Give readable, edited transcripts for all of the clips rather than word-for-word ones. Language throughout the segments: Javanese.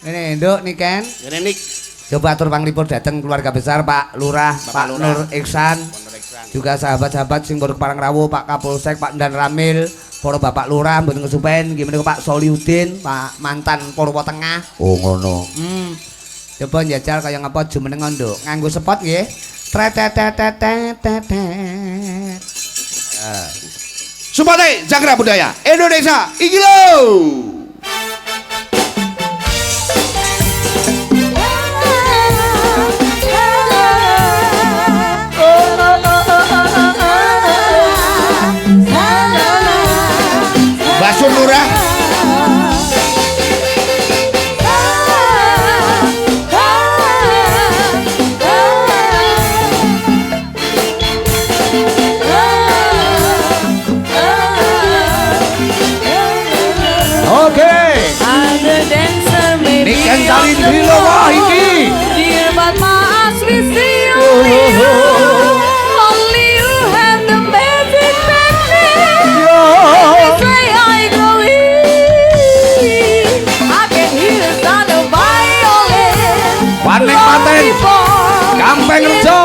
Ini Nduk Niken. Ini Nik. Coba atur panglipur datang keluarga besar Pak Lurah, Pak Nur Iksan. Juga sahabat-sahabat sing baru Parang Rawo, Pak Kapolsek, Pak Dan Ramil, para Bapak Lurah, mboten kesupen, nggih menika Pak Soliudin, Pak mantan Purwo Tengah. Oh ngono. Coba njajal kaya ngapa jumenengan Nduk. Nganggo spot nggih. Tretetetetetetet. Supate Jagra Budaya Indonesia iki lho. Basun Lurah. Niken Salindri lho wah iki. Dear but my eyes we see you. Only you have the magic technique. This way I go in. I can hear the sound of violin. Panen paten. Gampang rejo.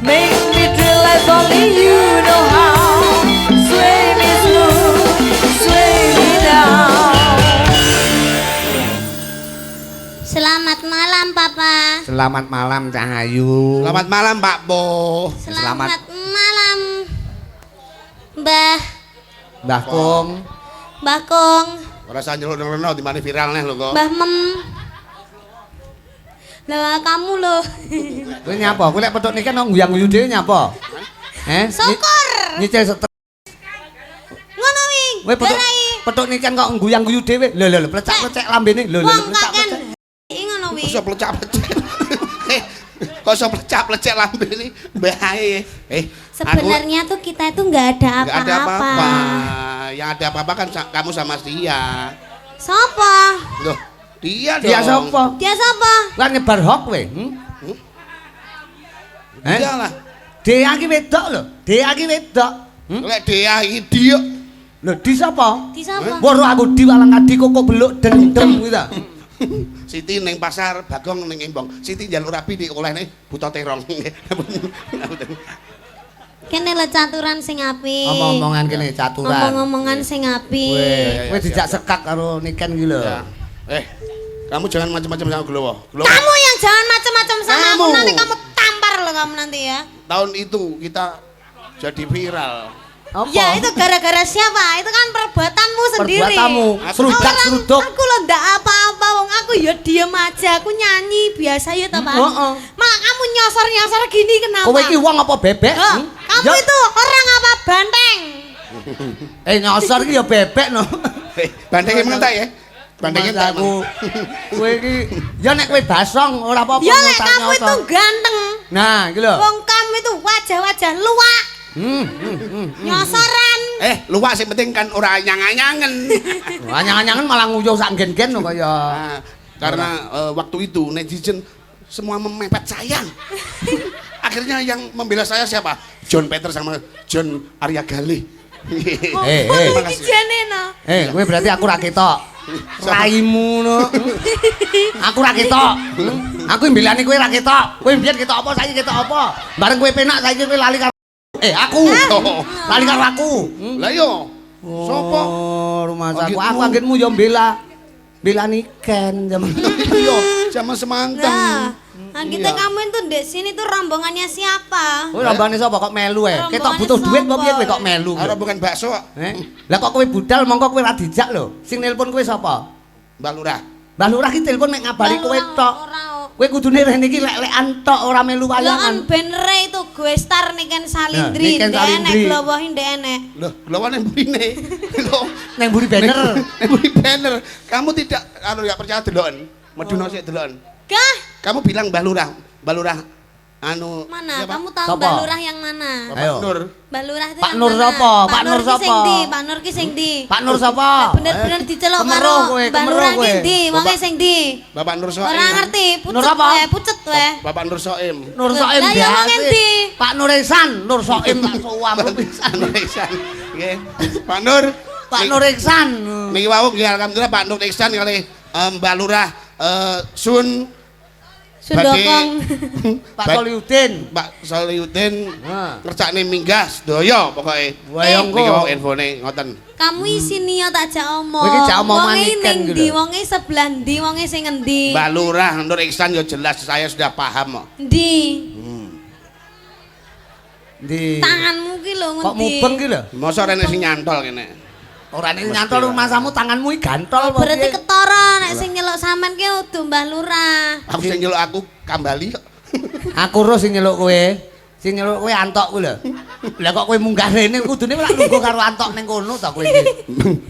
Make me feel like only you know how. Sway me smooth, sway me down. Selamat malam Papa. Selamat malam Cahayu. Selamat malam Pak Bo. Selamat malam Mbah Mbah Kong. Mbah Kong, Ora usah nyeluk-nyeluk di mana viral nih lho kok. Mbah Mem. Lah kamu loh. Kowe nyapa? Kowe lek petuk niken nang guyang-guyu dhewe nyapa? Syukur. Nyicil setrek. Ngono wi. Kowe petuk niken kok guyang-guyu dhewe. Lho plecak-plecek lambene. Lho Wong plecak-plecek. kaken. Iki ngono wi. Kok iso plecak-plecek. Kok iso plecak-plecek lambene bae. Sebenarnya tuh kita itu nggak ada Nggak ada apa-apa. apa-apa. Yang ada apa-apa kan kamu sama dia. Sopo? Loh, dia dong. Dia sapa? Dia sopo? Lah nyebar hoax kowe. Dia lah. Dia iki wedok lho. Dia iki wedok. Lek dia iki dia. Lho di sapa? Di sopo? Weruh aku di walang adi kok beluk dendem kuwi ta. Siti ning pasar, Bagong ning Embong. Siti njaluk rapi diolehne buta terong. Kene lho caturan sing apik. Omong-omongan kene caturan. Omong-omongan sing apik. Kowe dijak sekak karo Niken iki lho. Kamu jangan macam-macam sama Glowo. Kamu yang jangan macam-macam sama aku, Kamu. nanti kamu tampar loh kamu nanti ya. Tahun itu kita jadi viral. Apa? Ya itu gara-gara siapa? Itu kan perbuatanmu sendiri. Perbuatanmu. Serudak-seruduk. Aku lo ndak apa-apa, wong aku ya diem aja, aku nyanyi biasa ya toh Pak. Heeh. Malah kamu nyosor-nyosor gini kenapa? Kowe iki wong apa bebek? Kamu Ya. itu orang apa banteng? Nyosor iki ya bebek no. Bandengnya mengentai ya. Bandengnya Mas aku. Kowe iki ya nek kowe basong ora apa-apa Ya lek kamu nyosor. itu ganteng. Nah, iki lho. Wong kamu itu wajah-wajah luwak. Nyosoran. Luwak sing penting kan ora anyang-anyangen. Anyang-anyangan malah nguyuh sak gen-gen no kaya. Nah, karena waktu itu netizen semua memepet saya. Akhirnya yang membela saya siapa? John Peter sama John Arya Galih. Dijane no. Kowe berarti aku ra ketok. Raimu no. Aku ra ketok. Aku mbelani kowe ra ketok. Kowe mbiyen ketok apa saiki ketok apa? Bareng kowe penak saiki kowe lali karo aku. Lali karo aku. Lah yo. Sopo? Rumah saku. Aku anggitmu yo bela Niken zaman. Yo, zaman semanten. Nah, kita kamu itu di sini tuh rombongannya siapa? Kowe rombongan sapa kok melu Ketok butuh duit apa piye kowe kok melu? Ora bukan bakso. Lah kok kowe budal mongko kowe ra dijak lho. Sing nelpon kowe sapa? Mbak Lurah. Mbah Lurah ki telepon mek ngabari kowe tok. Kowe kudune rene iki lek-lekan tok ora melu Lah kan wayangan. benere itu gue star Niken Salindri, Niken ndek enek Salindri. glowohi ndek enek. Loh, glowo nang burine. Loh, Neng buri banner. nang buri banner. Kamu tidak ya percaya deloken. Meduno sik deloken. Kah? Kamu bilang Mbah Lurah. Mbah Lurah anu Mana? siapa? Kamu tahu Sapa? Mbak Lurah yang mana? Bapak Ayo. Nur. Mbak Lurah itu Pak yang Nur mana? sapa? Pak Nur ki sapa? sing ndi? Pak Nur ki sing ndi? Pak Nur sapa? Bener-bener diceluk Kemeroh karo kowe, Mbak kemeroh Lurah kowe. ki ndi? Wonge sing ndi? Bapak Nur Soim. Ora ngerti, Nur pucet apa? wae, pucet wae. Bapak Nur Soim. Nur Soim Lah, ya wong biasa. endi? Pak Nur Ihsan, Nur Soim tak suwam pisan. Nur Ihsan. Nggih. Pak Nur. Pak Nur Ihsan. Niki wau nggih alhamdulillah Pak Nur Ihsan kali Mbak Lurah Sun Sundokong. Pak Soliudin. Pak Soliudin Ha. ngerjakne minggah sedaya pokoke. Wayang Niki kok. mau infone ngoten. Kamu isini ya tak jak omong. Kowe iki jak omong Wonge maniken ning gitu ndi? lho. Wonge sebelah ndi? Wonge sing ngendi? Mbak Lurah Nur Iksan ya jelas saya sudah paham kok. Ndi? Di Tanganmu ki lho ngendi? kok mubeng ki lho. Mosok rene sing nyantol kene. Ora nek nyantol masamu tanganmu iki gantol apa Berarti piye? ketara nek sing nyeluk sampean ki udu Mbah Lurah. Aku sing nyeluk aku kembali kok. Aku ro sing nyeluk kowe. Sing nyeluk kowe antok kuwi lho. Lah kok kowe munggah rene kudune lak lungguh karo antok ning kono ta kowe iki.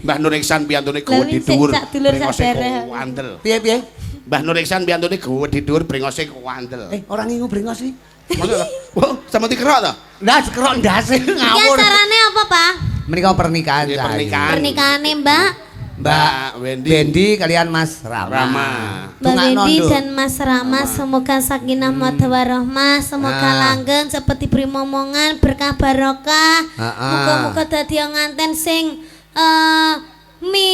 Mbah Nur Iksan piyantune Lah, gede sik dhuwur. sak dulur sak brengose darah. kuandel. Piye? Mbah Nur Iksan piyantune gede dhuwur brengose kuandel. Ora ngingu brengos iki. Maksudnya, wah, sama dikerok toh? Lah sekerok ndase Iki ngawur. acarane apa, Pak? Menika pernikahan Nggih, saya. pernikahan. Pernikahannya Mbak Mbak Wendy. Bendi kalian Mas Rama. Rama. Mbak Tungakno, Wendy Nduk. dan Mas Rama, semoga sakinah mawaddah warahmah, semoga Nah. langgeng seperti beri momongan berkah barokah. Ha-ha. Muga-muga dadi nganten sing mi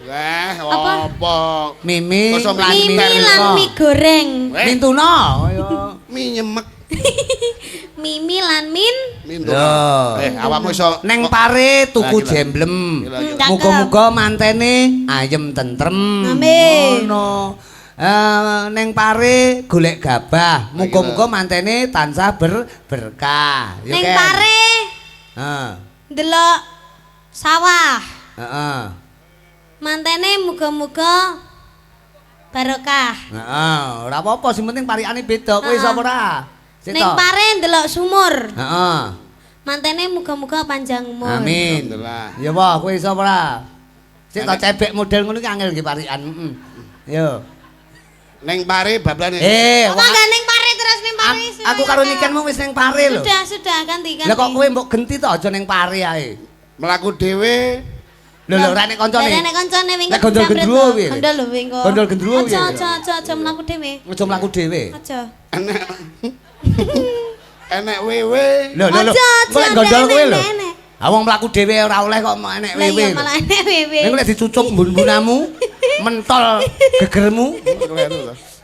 Wah, Apa? apa? Mimi Kosong lan mimi Mimi. lan mie goreng. Mintuno. Ayo. Mie nyemek. Mimi lan min Mintu. Loh. Awakmu iso Neng pare tuku Lah, gila. jemblem. Gila, gila. Cakep. Muga-muga mantene ayem tentrem. Amin. Ngono. Neng pare golek gabah. Muga-muga mantene tansah berkah. Ya, ning Ken? pare Heeh. ndelok sawah. Heeh. Mantene muga-muga barokah. Heeh, ora apa-apa sing penting parikane beda. Kowe iso apa ora? Sik Ning to. pare ndelok sumur. Heeh. Mantene muga-muga panjang umur. Amin. Alhamdulillah. Ya wae kowe iso apa ora? Sik to cebek model ngono ki angel nggih parikan. Yo. Neng pare bablane. Apa wong enggak ning pare terus ning pare? aku karo nikenmu wis ning pare lho. Sudah ganti. Lah kok kowe mbok genti to aja ning pare ae. Melaku dhewe. Lho ora nek kancane. Lah nek kancane wingi. Nek gondol gendruwo piye? Gondol lho wingi. Gondol gendruwo piye? Aja mlaku dhewe. Aja mlaku dhewe. Aja. Enek. Enek wewe. Lho Aja, Kok aja, gondol kowe lho. enek. Ah wong mlaku dhewe ora oleh kok enek Lah wewe. iya malah enek wewe. Nek lek dicucuk mbun-bunamu, mentol gegermu,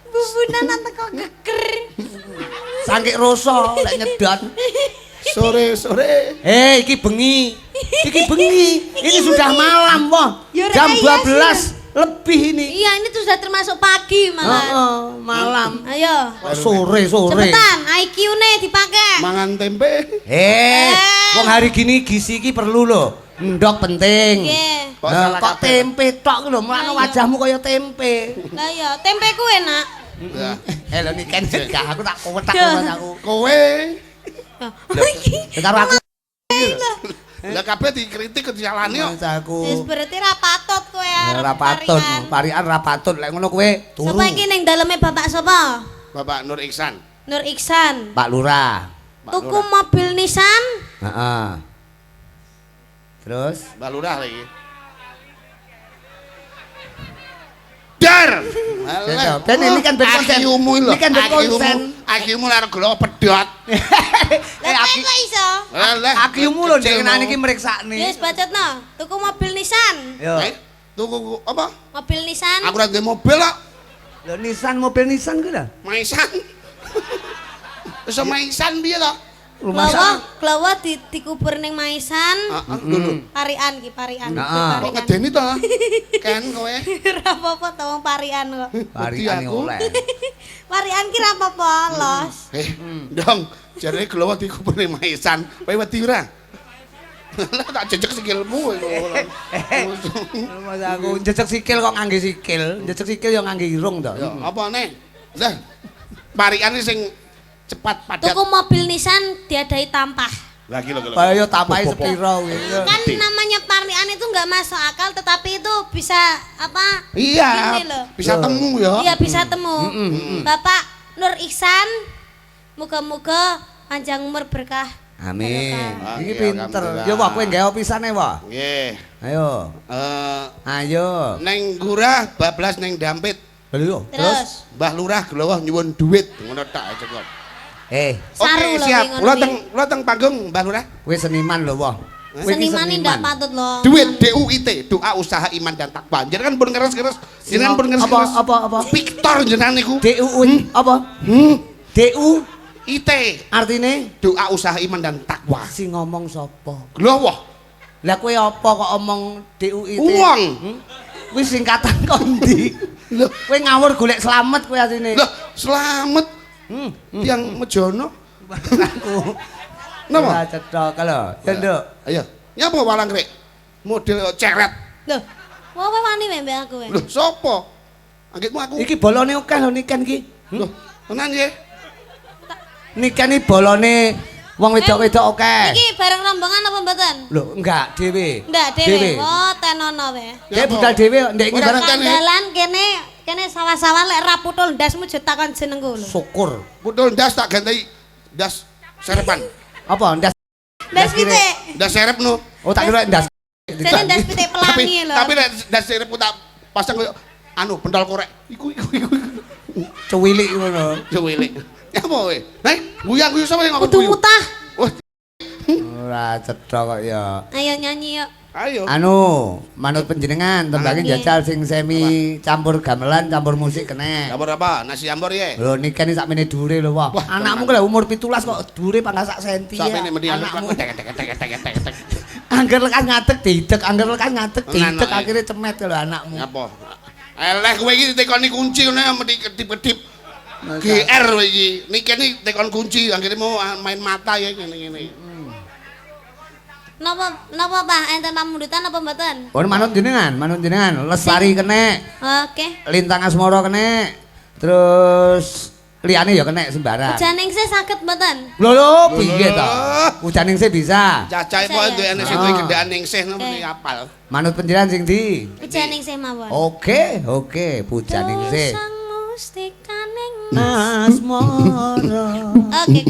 Bubunan teko geger. sangkik rasa lek nyedot. Sore-sore. Iki bengi. Iki bengi. Ini sudah malam, wah. Ya, Jam iya, 12 lebih ini. Iya, ini tuh sudah termasuk pagi malah. Heeh, malam. Ayo. Sore. Cepetan, IQ-ne dipakai. Mangan tempe. Wong hari gini gizi iki perlu lho. Endok penting. Nggih. Kok Nah, salah kok kabeh? tempe tok lho, mulane Lah, iya. wajahmu kaya tempe. Lah ya, tempeku enak. Ya. Lho niken gak aku tak kowetak Duh. Mas aku. Kowe. Iki. Karo aku Lah kabeh dikritik disalahne kok. Mas aku. Wis berarti ra patut kowe arep Ora patut, tarian. parian ra patut lek ngono kowe turu. Sapa iki ning daleme Bapak sapa? Bapak Nur Iksan. Nur Iksan. Pak Lurah. Pak Tuku Lurah. mobil Nissan. Heeh. Terus Mbak Lurah lagi. Dar. Ben ini kan ben konsen. Akiumu lho. Ini kan ben konsen. Akiumu lara gelo pedot. Lah kowe kok iso? Akimu lho jenengan iki mriksakne. Wis bacotno. Tuku mobil Nissan. Yo. Tuku apa? Mobil Nissan. Aku ora duwe mobil kok. Lho Nissan mobil Nissan ku lho. Maisan. Iso maisan piye to? Klawa dikubur ning Maisan. Heeh, dulu. Parian ki, parian. Heeh. Kok ngedeni to? Ken kowe. Ora apa-apa to wong parian kok. Parian aku. oleh. Parian ki ra apa-apa, los. Dong, jarene glowo dikubur ning maisan. Kowe wedi ora? Lah tak jejek sikilmu. Mas aku jejeg sikil kok ngangge sikil. Jejeg sikil yo ngangge irung to. Ya, apa nih? Lah, parikan sing cepat padat. Tuku mobil Nissan diadai tampah. Lagi lho. Kaya tampahe sepiro kuwi. Kan namanya parian itu nggak masuk akal, tetapi itu bisa apa? Iya, Ini loh. bisa temu ya. Iya bisa temu. Bapak Nur Iksan, moga-moga panjang umur berkah. Amin. Ah, Iki iya, pinter. alhamdulillah. Yo wah kowe nggawe pisane wah. Nggih. Ayo. Ayo. Neng Gurah bablas neng Dampit. Lho, Terus, Mbah Lurah glowo nyuwun duit ngono tak cukup. eh, Saru Oke, lho siap. wingi ngono Kula teng panggung Mbah Lurah. kowe seniman lho wah. Seniman ini ndak patut loh. Duit DUIT, doa usaha iman dan takwa. Jenengan pun ngeres-ngeres. Jenengan pun ngeres-ngeres. Apa? Victor jenengan niku. DUU apa? DU IT. artine Doa usaha iman dan takwa. sing ngomong sapa? Lho wah. Lah kowe apa kok omong DUIT? Uang. Kuwi singkatan kondi. Lho, Kowe ngawur golek slamet kowe asine. lho, selamat. Tiang Mejono. Napa? Ora cetok lho. Ya nduk. Ayo. Nyapa walang rek? Model ceret. Loh, wah wani mbek aku Lho, sapa? Anggitmu aku. Iki bolone akeh lho niken iki. Lho, tenan nggih. Niken iki bolone wong wedok-wedok akeh. Iki bareng rombongan apa mboten? Lho, enggak dhewe. Ndak dhewe. Oh, tenono wae. Dhewe budal dhewe ndek iki bareng Dalan kene sawah-sawah lek ra putul ndasmu jetakon jenengku lho. syukur. Putul ndas tak ganti ndas serepan. Apa ndas Ndas pitik. Ndas serep no. Oh tak kira ndas. Jadi ndas pitik pelangi lho. Tapi nek ndas serep tak pasang koyo anu pentol korek. Iku. Cuwilik ngono. Cuwilik. Ya apa kowe? Heh, guyang-guyu sapa sing ngomong Kudu guyu? mutah. Wah, Ora cetok kok ya. Ayo nyanyi yuk. ayo. Anu, manut panjenengan tembake Nggih. jajal sing semi campur gamelan, campur musik kene. Campur apa? Nasi ambor ya? Lho niken iki sakmene dhuwure lho wah. Wah, Anakmu kok umur 17 kok dhuwure pangkat sak senti ya. Sampe mending Anakmu tek. angger lekas ngadeg dideg, angger lekas ngadeg dideg Anak, akhirnya cemet lho anakmu. Apa? Eleh kowe iki ditekoni kunci ngono mesti kedip-kedip. GR kowe iki. Niki iki tekon kunci akhirnya mau main mata ya ngene-ngene. Napa Pak? Enten pamundutan apa mboten? Oh manut jenengan Lestari kene, Oke. Lintang Asmara kene. Terus liyane ya kene sembara. Ujaningsih saged mboten? Lho piye to? Ujaningsih bisa. Cacahe kok duwe sing duwe gendaan ningsih mesti apal. Manut panjenengan sing ndi? Ujaningsih mawon. Oke, pujaningsih. Sang mustikaning Asmara. Oke.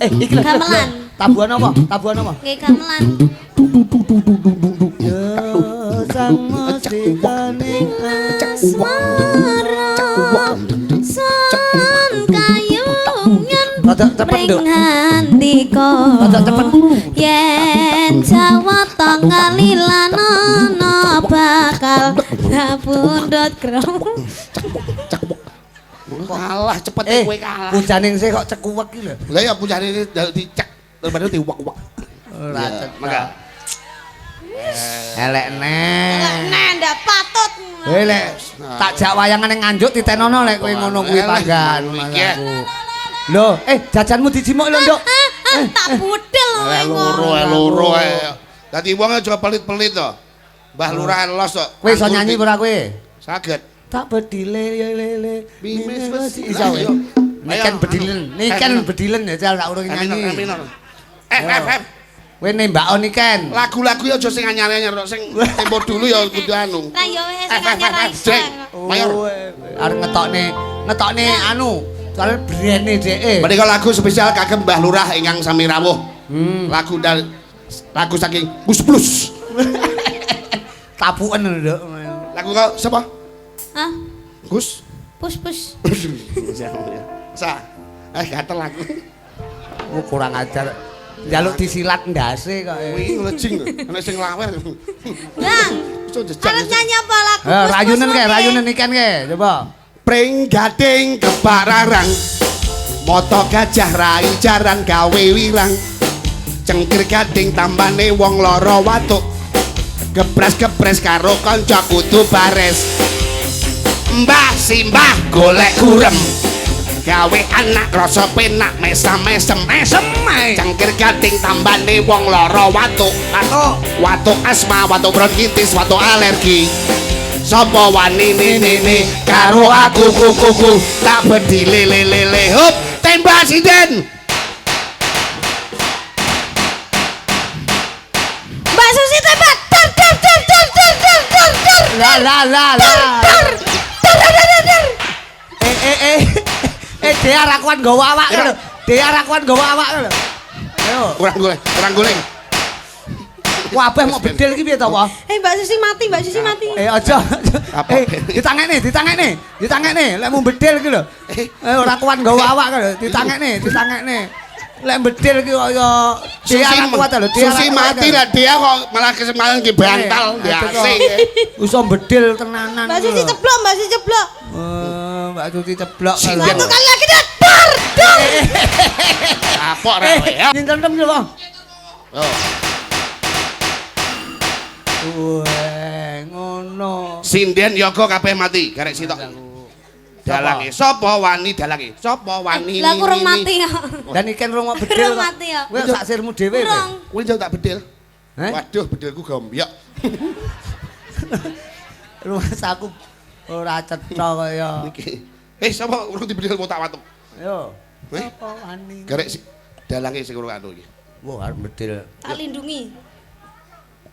Iki lho. Gamelan. Tabuhan apa? Nggih gamelan. Ya sang mustikaning Asmara. Son kayungan Rada cepet, Nduk. Ringhandika. Rada cepet. Yen Jawata ngalilan ana bakal pundhut krom. Kalah cepet kowe kalah. Pujaningsih kok cekuwek iki lho. Lah ya punyane dicek daripada diuwak-uwak. Ora Iya, cetok. maka. Elek neh. Nah, ndak patut. Lek tak jak wayangan ning Nganjuk titenono lek kowe ngono kuwi panggan. Iki. Lho, jajanmu dijimuk lho, Nduk. Tak budel kowe Loro ae. Dadi wong aja pelit-pelit to. Mbah Lurah los kok. Kowe iso nyanyi ora kowe? Saged. Tak bedile ya lele. Bimis wes Iso kowe. Niken bedilen ya jal tak urung nyanyi. F. Kowe nembakon niken. Lagu-lagu ya aja sing anyar-anyar sing tempo dulu ya kudu anu. Lah yo wis F. nyanyir Mayor. Arep ngetokne anu, soal brene dheke. Menika lagu spesial kagem Mbah Lurah ingkang sami rawuh. Lagu saking Gus Plus. Tapuken lho, Nduk. Lagu kok sapa? Hah? Gus. Pus. Sa. Gatel aku. Oh, kurang ajar. Njaluk disilat ndase kok. Wingi nglejing ana sing lawer. Bang. Iso jejak. Arep nyanyi apa lagu? Rayunan niken ke, coba. Pring gading kepararang. Moto gajah rai jaran gawe wirang. Cengkir gading tambane wong loro watuk. Gepres-gepres karo kanca kudu bares. Mbah simbah golek kurem. Gawe anak rasa penak mesam-mesem cangkir gading tambane wong loro watuk watuk asma, watuk bronkitis, watuk alergi sapa wani nene karo aku kuku tak bedile lele hop tembak sinden Mbak Susi tembak. La. Dia rakuan gawa awak lho. Ayo. kurang guling Wabah mau bedil iki piye to, Pak? Mbak Susi mati. Aja. Apa? Ditangekne. Lek mau bedil iki lho. Ora kuat gawa awak lho. Ditangekne. Lek bedil ki kaya dia anak kuat lho, dia. Susi mati lah dia kok malah kesemalan ki bantal biasa. Iso bedil tenanan. Mbak Suci ceblok, Mbak Suci ceblok. Mbak Suci ceblok. Satu kali lagi dah. Dar, dar. Kapok ra kowe ya. Nyengkentem yo, Bang. Oh. Weh, ngono. Sinden yoga kabeh mati, garek sitok. Dalange sapa wani dalange? Sapa wani? Lah kurang mati ya. Dan ikan rong bedil. Kurang kok. mati ya. Kowe sak sirmu dhewe. Kurang. Kuwi jauh tak bedil. Heh? Waduh, bedilku gombyok. Rumah saku ora cetha kaya. Iki. Sapa urung dibedil tak watuk. Yo. Heh? Apa wani? Garek dalange sing urung anu iki. Wah, arep bedil. Tak lindungi.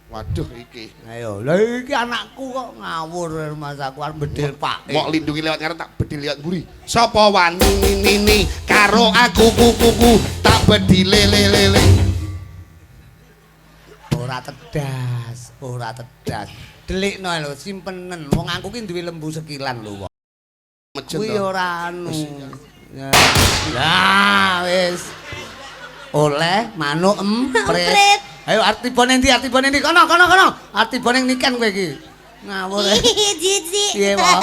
Waduh iki. Ayo, lha iki anakku kok ngawur rumah saku arep bedil Pak. Mok lindungi lewat ngarep tak bedil lewat mburi. Sapa wani nini karo aku kuku tak bedile lele. Ora tedas, ora tedas. Delikno lho, simpenen. Wong aku ki duwe lembu sekilan lho. Mejen Kuwi to. ora anu. Ya, wis. Oleh manuk emprit. Ayo artibone ndi? Kono. Artibone niken kowe iki. Ngawur. Jiji. Piye wae?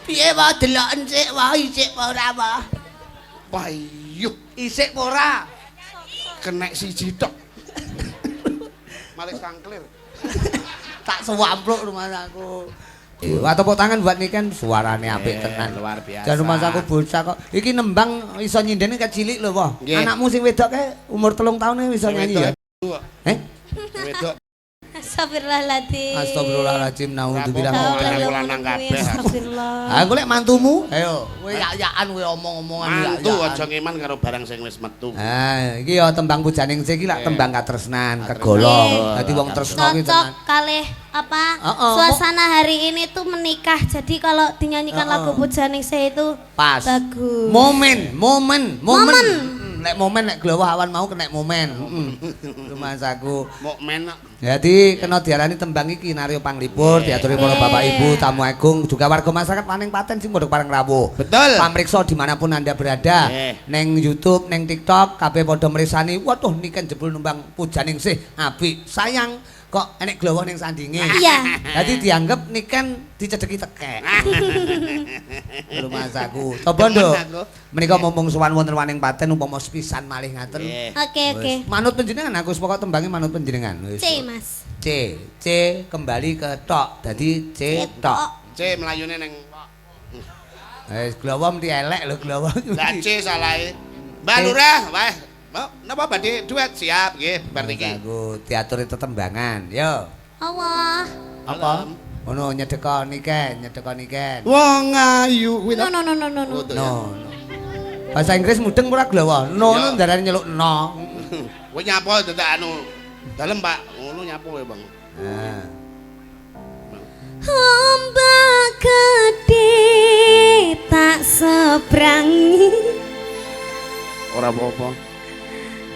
Piye wae deloken sik wae isik ora wae. Payuh Isik ora. kenek siji tok. Malih sangklir. Tak sewampluk rumah aku. Wah tepuk tangan buat niken suarane apik tenan. Luar biasa. Jan rumah aku bocah kok. Iki nembang iso nyindene kecilik lho, Wah. Nggih. Anakmu sing wedok ke umur 3 tahun iso nyanyi ya? Eh? Wedok. Astagfirullahaladzim. Astagfirullahaladzim, naudzubillah. Lanang kabeh. Astagfirullah. Ah, golek mantumu. Ayo, kowe yak-yakan kowe omong-omongan Mantu yak-yakan. aja ngeman karo barang sing wis metu. Ah, iki ya tembang pujaning sik iki lak tembang katresnan, kegolong. Dadi wong tresno ki Cocok tenan. kalih apa Heeh, suasana hari ini tuh menikah. Jadi kalau dinyanyikan lagu Pujaningsih itu Pas. bagus. Momen. Nek momen nek glowah awan mau kena momen. Rumah saku. Mukmen Jadi kena diarani tembang iki Nario Panglipur, diaturi para bapak ibu, tamu agung, juga warga masyarakat Paning Paten sing padha pareng rawuh. Betul. Pamriksa dimanapun anda berada, neng YouTube, neng TikTok, kabeh padha mresani. Waduh niken jebul nembang Pujaningsih apik. Sayang kok enek glowah ning sandinge. Iya. Dadi dianggap niken dicedeki tekek. Rumah saku. Coba nduk. Menika mumpung sowan wonten Paning Paten umpama sepisan malih ngaten. Oke. Manut panjenengan aku wis pokok tembange manut panjenengan. Wis. C Mas. C kembali ke tok. Dadi C tok. C melayune ning Wis glowom ti elek lho glowom. Lah C salahe. Mbak Lurah, wae. Mbak, napa badhe duet? Siap nggih, bar niki. Aku diaturi tetembangan. Yo. Allah. Apa? Ono nyedeka niken. Wong ayu kuwi No. No. Bahasa Inggris mudeng ora glowo. No Yo. ndarani nyeluk no. Kowe nyapa dadak anu. Dalem, Pak. Ngono nyapa kowe, Bang. Nah. Ombak gede tak seberangi. Ora apa-apa.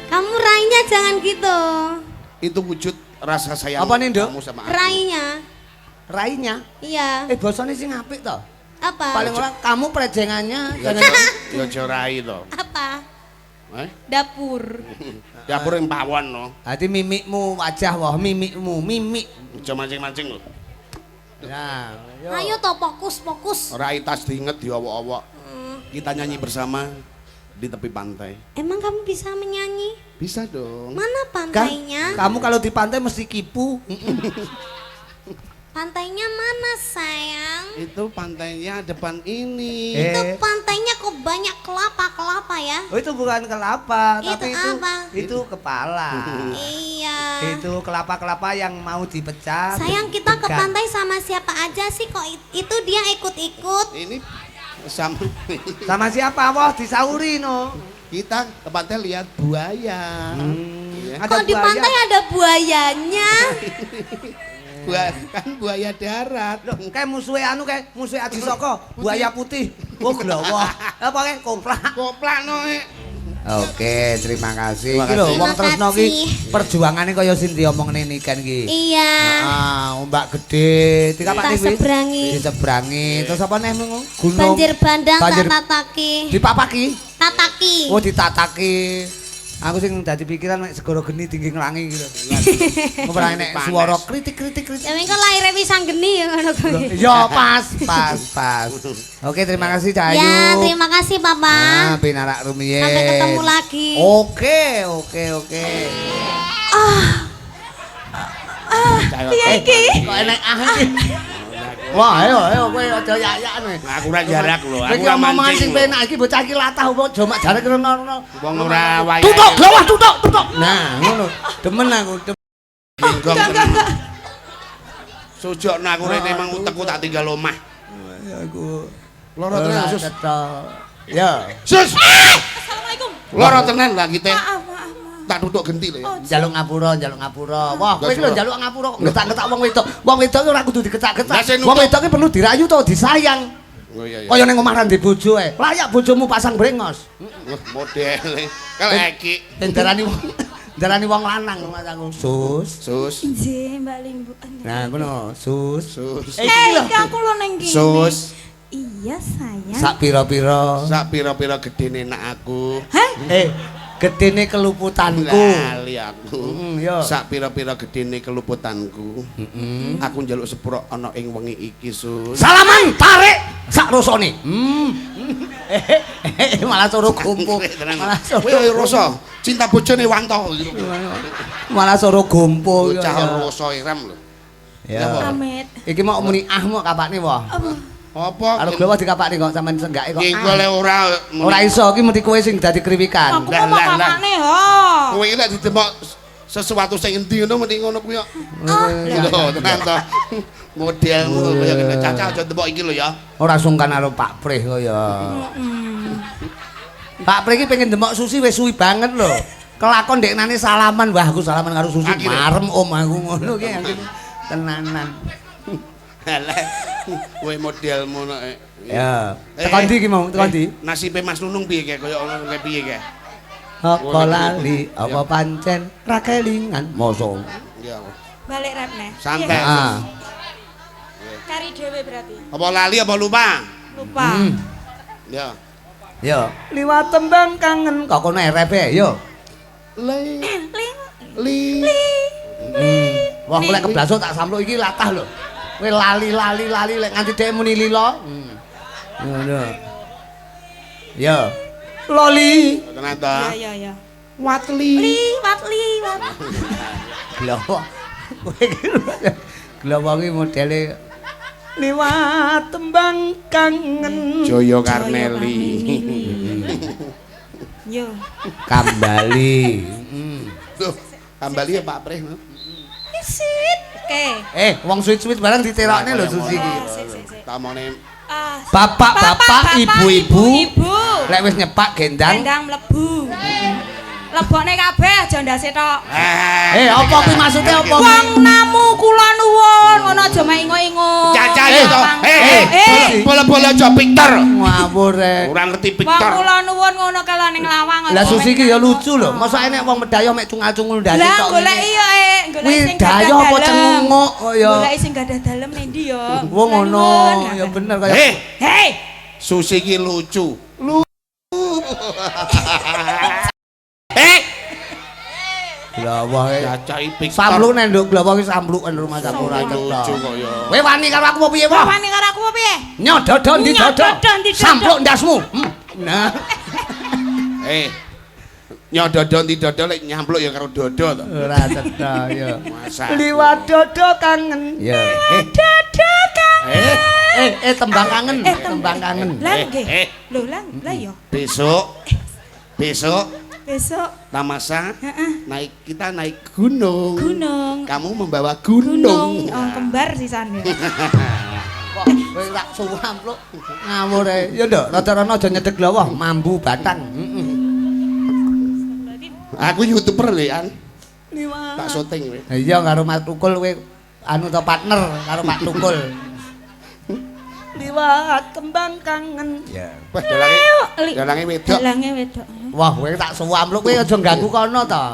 Kamu rainya jangan gitu. Itu wujud rasa sayang Apa nih, Nduk? kamu sama aku. Rainya. Rainya. Iya. Basane sing apik to. Apa? Paling ora kamu prejengannya Ya jangan aja rai to. Apa? Dapur. Dapur yang pawon no. Hati mimikmu wajah wah mimikmu mimik. Aja mancing-mancing lho. Nah, Ayo toh fokus. Ora itas diinget diowok-owok. Kita nyanyi bersama di tepi pantai. Emang kamu bisa menyanyi? Bisa dong. Mana pantainya? Kamu kalau di pantai mesti kipu. Pantainya mana sayang? Itu pantainya depan ini. Itu pantainya kok banyak kelapa ya? Oh itu bukan kelapa, Itu tapi apa? itu kepala. Iya. Itu kelapa-kelapa yang mau dipecah. Sayang kita ke dipegang. pantai sama siapa aja sih kok itu dia ikut-ikut? Ini sama Sama siapa? Wah, disauri no. kita ke pantai lihat buaya. Iya. Ada Kok di buaya. pantai ada buayanya? Kan buaya darat. Loh, kayak musuhnya musuhnya Aji Soko, buaya putih. Oh, glowo. Apa kayak komplak. Koplak no. Oke, terima kasih. Terima Iki lho kasih. wong Terima tresno ki kasih. perjuangane kaya sing diomongne niken ki. Iya. Ombak gede, Tak seberangi. Diseberangi. Terus apa neh gunung? Banjir bandang Banjir- tak tataki. Dipapaki. Tataki. Oh, ditataki. Aku sing dadi pikiran mek segara geni tinggi nglangi gitu. Ora nek swara kritik. Ya mengko laire pisang geni ya ngono kuwi. Ya pas. Oke, terima kasih Cahayu. Ya, terima kasih Papa. Pinarak rumiyin. Sampai ketemu lagi. Oke. Piye iki? Kok enek iki? Wah, ayo kowe aja yak-yakan kowe. Aku ora jarak lho, Kowe aku iki ora omongan sing mancing. penak iki bocah iki latah opo jomak jarek ngono. Wong ora wayahe. Tutuk, glawah tutuk. Nah, ngono. Demen aku. Enggak. Sojokno aku rene mang utekku tak tinggal omah. Aku Loro tenan sus. Ya, Sus. Assalamualaikum. Loro tenan lah kita. Maaf. Tak tutuk genti lho ya. njaluk ngapura. Wah, kowe iki lho njaluk ngapura kok ngetak-ngetak wong wedok. Wong wedok ora kudu diketak-ketak. Wong wedok iki perlu dirayu to, disayang. Oh iya. Kaya ning omah ra ndek bojo ae. Layak bojomu pasang brengos. Modele. Keleki. Darani wong lanang Mas aku. Sus. Nggih, Mbak Limbu. Nah, ngono, sus. Iki aku lho ning kene. Sus. Iya, sayang. Sak pira-pira. Sak pira-pira gedene nak aku. Gedene keluputanku. Lali aku. Yo. Sak pira-pira gedene keluputanku. Aku njaluk sepuro ana ing wengi iki, Sus. Salaman tarik sak rasane. Malah suruh gompo. Malah Kowe rasa cinta bojone wanto. Malah suruh gompo. Bocah rasa iram lho. Ya. Amit. Iki mau muni mok kapakne wah. Apa? Karo glowah dikapakne kok sampean senggake kok. Nggih ora. Ora iso iki mesti kowe sing dadi kriwikan. Aku mau kamane ho. Kowe iki lek ditemok sesuatu sing endi ngono mending ngono kuwi. Lho, tenan to. Modelmu kaya ngene Caca aja temok iki lho ya. Ora sungkan karo Pak Prih kaya. Pak Prih iki pengen demok Susi wis suwi banget lho. Kelakon ndeknane salaman, wah aku salaman karo Susi marem om aku ngono ki tenanan. Halah. Kowe modelmu nek. Ya. Tekan ndi iki mau? Tekan ndi? Nasibe Mas Nunung piye kae kaya ono kae piye kae? Apa lali, apa pancen ra kelingan mosok. Ya. Balik repne. Santai. Ah. Kari dhewe berarti. Apa lali apa lupa? Lupa. Ya. Yo, liwat tembang kangen kok kono RP yo. Li. Wah, lek keblasok tak sampluk iki latah lho. Kowe lali lek nganti dhek muni lila. Ngono. Yo. Loli. Tenan ta? Ya. Watli. Liwat. Glowah. Kowe iki glowah iki modele liwat tembang kangen. Joyo Karneli. Yo. Kambali. Tuh, kembali ya Pak Prih. Isit. Oke. Wong suwit-suwit barang diterokne lho Susi iki. Tamone Bapak-bapak, ibu-ibu. Lek wis nyepak gendang. Gendang mlebu. Lebokne kabeh aja ndase tok. Apa kuwi maksude apa? Wong namu kula nuwun, ngono aja mek ingo-ingo. Caca yo to. Bola-bola aja pinter. Ngawur Ora ngerti Wong pinter. kula nuwun ngono kala ning lawang. Lah Susi iki ya lucu lho. Masa enek wong medayo mek cungal-cungul ndase Lah tok. golek iya golek sing dayo apa cengunguk kok ya. Golek sing gadah dalem ning ndi ya. Wong ngono, ya bener kaya. Hei. Susi iki lucu. Glawah Caca iki pinter. sampluk nek nduk glawah iki samplukan rumah sampura Lucu cetha. kok ya. Kowe wani karo aku apa piye, Wah? Wani karo aku apa piye? Nyododo ndi dodo? Nyododo ndi dodo? Sampluk ndasmu. Nah. Nyododo ndi dodo lek nyampluk ya karo dodo to. Ora cetha ya. Masa. Liwat dodo kangen. Ya. Dodo kangen. Tembang kangen, tembang kangen. Lah nggih. Lho lah ya. Besok Besok Tamasa kita naik gunung. Kamu membawa gunung. gunung. Oh, kembar sisane. Kok kowe tak sampluk ngawur ae. Ya nduk, rada-rada aja nyedek glawah, mambu batang. Aku YouTuber lho, An. Liwat. Tak syuting kowe. Iya karo Mas Tukul kowe anu to partner karo Pak Tukul. Liwat kembang kangen. Ya. Wah, dalange wedok. Dalange wedok. Wah, kowe tak sampluk kowe aja ganggu kono to.